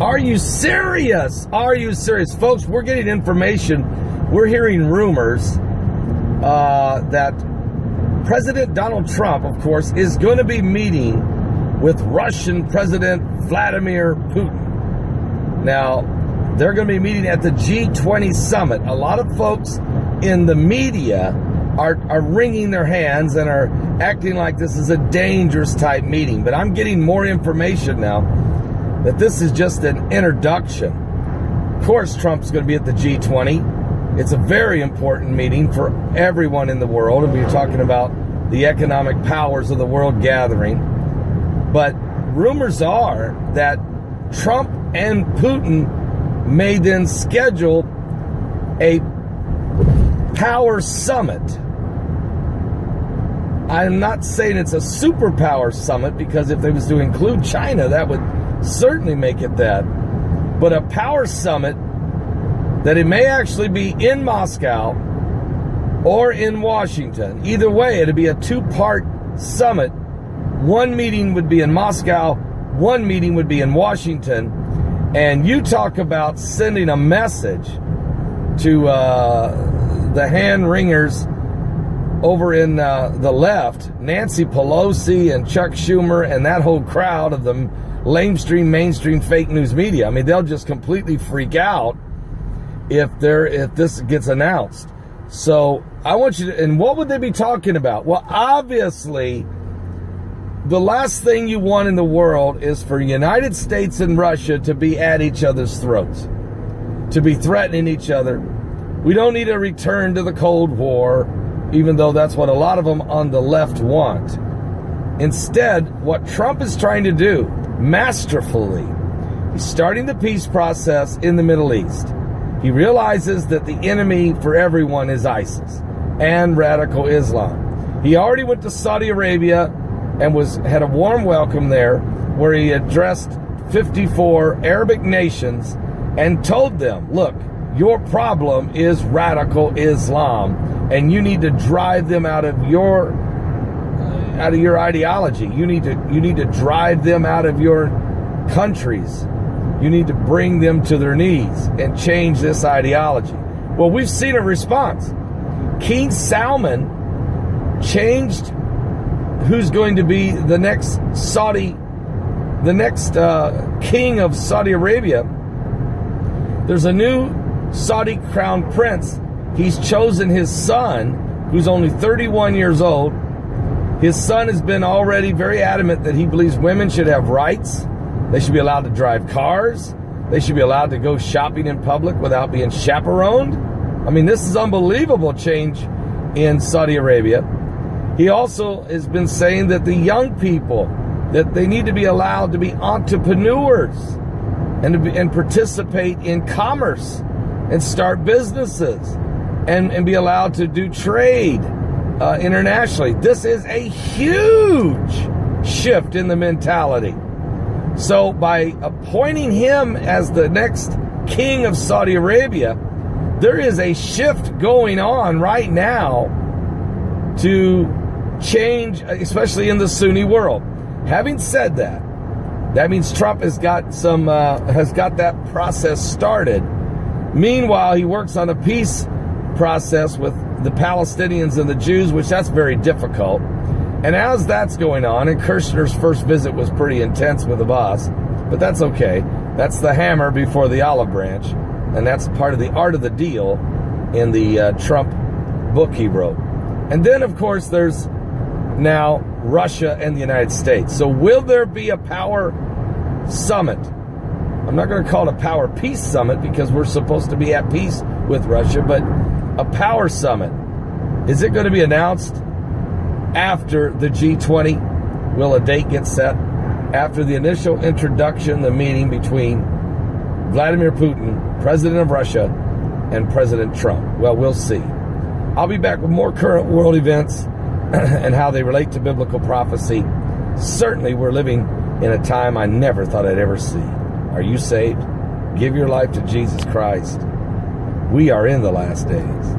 Are you serious? Are you serious? Folks, we're getting information. We're hearing rumors that President Donald Trump, of course, is going to be meeting with Russian President Vladimir Putin. Now, they're going to be meeting at the G20 summit. A lot of folks in the media are wringing their hands and are acting like this is a dangerous type meeting. But I'm getting more information now that this is just an introduction. Of course, Trump's going to be at the G20. It's a very important meeting for everyone in the world. And we're talking about the economic powers of the world gathering. But rumors are that Trump and Putin may then schedule a power summit. I'm not saying it's a superpower summit, because if they was to include China, that would certainly make it that. But a power summit that it may actually be in Moscow or in Washington. Either way, it'd be a two-part summit. One meeting would be in Moscow, one meeting would be in Washington. And you talk about sending a message to the hand-wringers over in the left, Nancy Pelosi and Chuck Schumer and that whole crowd of the mainstream fake news media. I mean, they'll just completely freak out if this gets announced. So I want you to, and what would they be talking about? Well, obviously, the last thing you want in the world is for United States and Russia to be at each other's throats, to be threatening each other. We don't need a return to the Cold War, even though that's what a lot of them on the left want. Instead, what Trump is trying to do, masterfully, he's starting the peace process in the Middle East. He realizes that the enemy for everyone is ISIS and radical Islam. He already went to Saudi Arabia and had a warm welcome there, where he addressed 54 Arabic nations and told them, look, your problem is radical Islam, and you need to drive them out of your ideology. You need to drive them out of your countries. You need to bring them to their knees and change this ideology. Well, we've seen a response. King Salman changed who's going to be the next king of Saudi Arabia. There's a new Saudi crown prince. He's chosen his son, who's only 31 years old. His son has been already very adamant that he believes women should have rights. They should be allowed to drive cars. They should be allowed to go shopping in public without being chaperoned. I mean, this is unbelievable change in Saudi Arabia. He also has been saying that the young people, that they need to be allowed to be entrepreneurs and participate in commerce and start businesses and be allowed to do trade internationally. This is a huge shift in the mentality. So by appointing him as the next king of Saudi Arabia, there is a shift going on right now to change, especially in the Sunni world. Having said that, that means Trump has got that process started. Meanwhile, he works on a peace process with the Palestinians and the Jews, which that's very difficult. And as that's going on, and Kirshner's first visit was pretty intense with the boss, but that's okay. That's the hammer before the olive branch, and that's part of the art of the deal in the Trump book he wrote. And then, of course, there's now Russia and the United States. So will there be a power summit? I'm not going to call it a power peace summit, because we're supposed to be at peace with Russia, but a power summit. Is it going to be announced after the G20? Will a date get set? After the initial introduction, the meeting between Vladimir Putin, president of Russia, and President Trump? Well, we'll see. I'll be back with more current world events and how they relate to biblical prophecy. Certainly, we're living in a time I never thought I'd ever see. Are you saved? Give your life to Jesus Christ. We are in the last days.